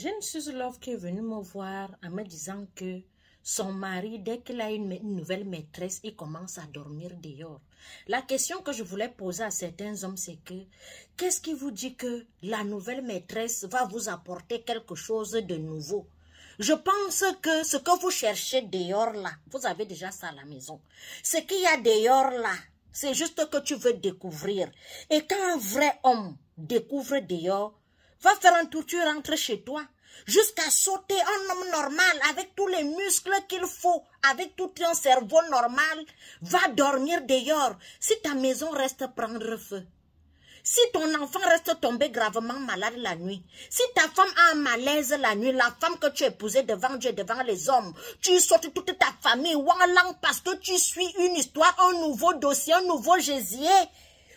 J'ai une Suze Love qui est venue me voir en me disant que son mari, dès qu'il a une nouvelle maîtresse, il commence à dormir dehors. La question que je voulais poser à certains hommes, c'est que qu'est-ce qui vous dit que la nouvelle maîtresse va vous apporter quelque chose de nouveau? Je pense que ce que vous cherchez dehors là, vous avez déjà ça à la maison. Ce qu'il y a dehors là, c'est juste que tu veux découvrir. Et quand un vrai homme découvre dehors, va faire un tour, tu rentres chez toi, jusqu'à sauter un homme normal, avec tous les muscles qu'il faut, avec tout un cerveau normal, va dormir dehors. Si ta maison reste prendre feu, si ton enfant reste tombé gravement malade la nuit, si ta femme a un malaise la nuit, la femme que tu épousais devant Dieu, devant les hommes, tu sautes toute ta famille, wallang, parce que tu suis une histoire, un nouveau dossier, un nouveau gésier.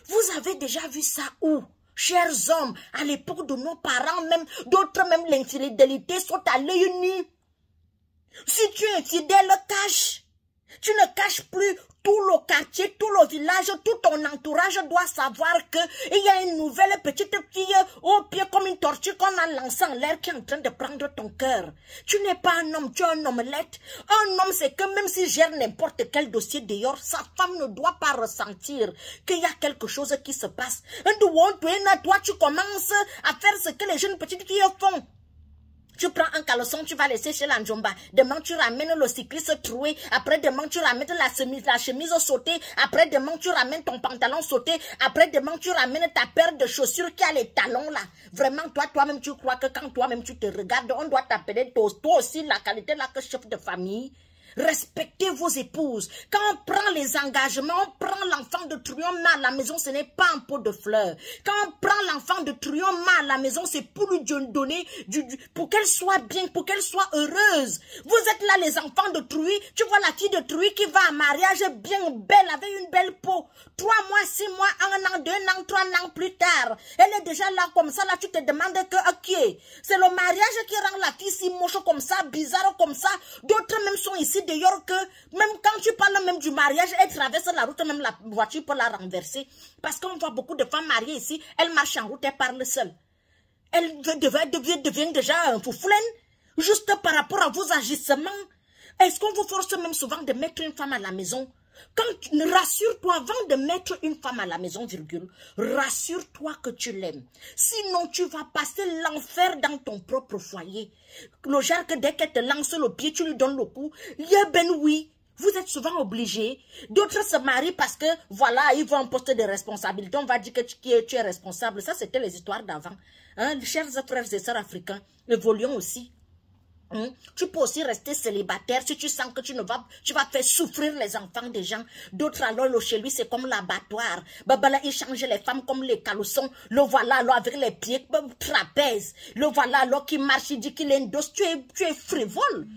Vous avez déjà vu ça où? Chers hommes, à l'époque de nos parents, même d'autres, même l'infidélité sont à l'œil nu. Si tu es infidèle, cache. Tu ne caches plus. Tout le quartier, tout le village, tout ton entourage doit savoir qu'il y a une nouvelle petite fille au pied comme une tortue qu'on a lancée en l'air qui est en train de prendre ton cœur. Tu n'es pas un homme, tu es un omelette. Un homme, c'est que même s'il gère n'importe quel dossier dehors, sa femme ne doit pas ressentir qu'il y a quelque chose qui se passe. Toi, tu commences à faire ce que les jeunes petites filles font. Tu prends un caleçon, tu vas laisser chez l'Anjomba. Demain, tu ramènes le cycliste troué. Après, demain, tu ramènes la chemise sautée. Après, demain, tu ramènes ton pantalon sauté. Après, demain, tu ramènes ta paire de chaussures qui a les talons là. Vraiment, toi-même, tu crois que quand toi-même, tu te regardes, on doit t'appeler toi aussi la qualité là que chef de famille. Respectez vos épouses. Quand on prend les engagements, on prend l'enfant de truand à la maison, ce n'est pas un pot de fleurs. Quand on prend l'enfant de truand à la maison, c'est pour lui donner pour qu'elle soit bien, pour qu'elle soit heureuse. Vous êtes là les enfants de truie, tu vois la fille de truie qui va à mariage bien belle, avec une belle peau. 3 mois, 6 mois, 1 an, 2 ans, 3 ans plus tard. Elle est déjà là comme ça, là tu te demandes que ok. C'est le mariage qui rend la fille si moche comme ça, bizarre comme ça. D'autres même sont ici d'ailleurs que même quand tu parles même du mariage, elle traverse la route, même la voiture peut la renverser. Parce qu'on voit beaucoup de femmes mariées ici, elles marchent en route, elles parlent seules. Elle devient déjà un foufoulen, juste par rapport à vos agissements. Est-ce qu'on vous force même souvent de mettre une femme à la maison? Rassure-toi avant de mettre une femme à la maison, virgule, rassure-toi que tu l'aimes. Sinon, tu vas passer l'enfer dans ton propre foyer. Le genre que dès qu'elle te lance le pied, tu lui donnes le coup. Ben oui, vous êtes souvent obligés. D'autres se marient parce que, voilà, ils vont en poste de responsabilité. On va dire que tu es responsable. Ça, c'était les histoires d'avant. Hein? Chers frères et sœurs africains, évoluons aussi. Tu peux aussi rester célibataire si tu sens que tu vas faire souffrir les enfants des gens. D'autres alors, chez lui, c'est comme l'abattoir. Babala, il change les femmes comme les caleçons. Le voilà alors avec les pieds trapèzes. Le voilà alors qui marche, il dit qu'il est une dose. Tu es frivole.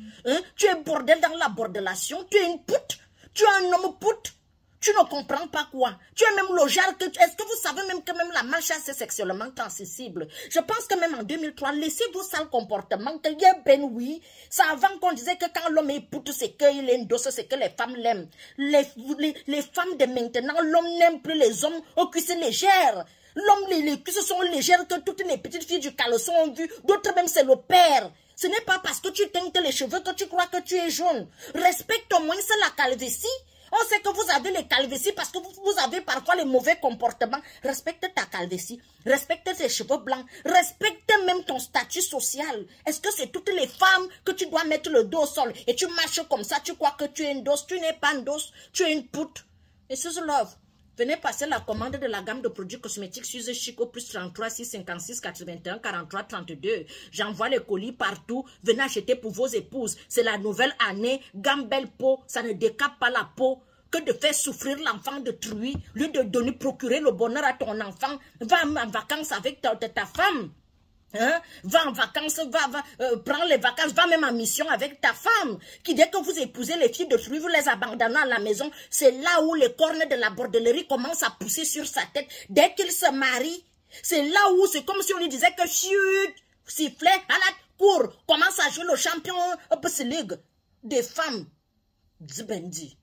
Tu es bordel dans la bordelation. Tu es une pute. Tu es un homme pute. Tu ne comprends pas quoi. Tu es même le genre que... Est-ce que vous savez même que même la malchasse c'est sexuellement transmissible? Je pense que même en 2003, laissez vos sales comportements. Que ben oui. C'est avant qu'on disait que quand l'homme est pute, c'est qu'il est une dose, c'est que les femmes l'aiment. Les femmes de maintenant, l'homme n'aime plus les hommes aux cuisses légères. L'homme, les cuisses sont légères que toutes les petites filles du caleçon ont vu. D'autres même, c'est le père. Ce n'est pas parce que tu teintes les cheveux que tu crois que tu es jaune. Respecte au moins la calvitie. On sait que vous avez les calvities parce que vous avez parfois les mauvais comportements. Respecte ta calvitie, respecte tes cheveux blancs, respecte même ton statut social. Est-ce que c'est toutes les femmes que tu dois mettre le dos au sol et tu marches comme ça, tu crois que tu es une dose, tu n'es pas une dose, tu es une pute. Et Suze Love, venez passer la commande de la gamme de produits cosmétiques Suze Chic au plus 33 656 81 43 32. J'envoie les colis partout. Venez acheter pour vos épouses. C'est la nouvelle année. Gamme belle peau. Ça ne décape pas la peau. Que de faire souffrir l'enfant de truie. Lui de donner, procurer le bonheur à ton enfant. Va en vacances avec ta femme. Hein? Va en vacances, prends les vacances, va même en mission avec ta femme, qui dès que vous épousez les filles de truie, vous les abandonnez à la maison, c'est là où les cornes de la bordellerie commencent à pousser sur sa tête. Dès qu'il se marie, c'est là où c'est comme si on lui disait que chut, sifflet, à la cour, commence à jouer le champion League des femmes. Zbendi.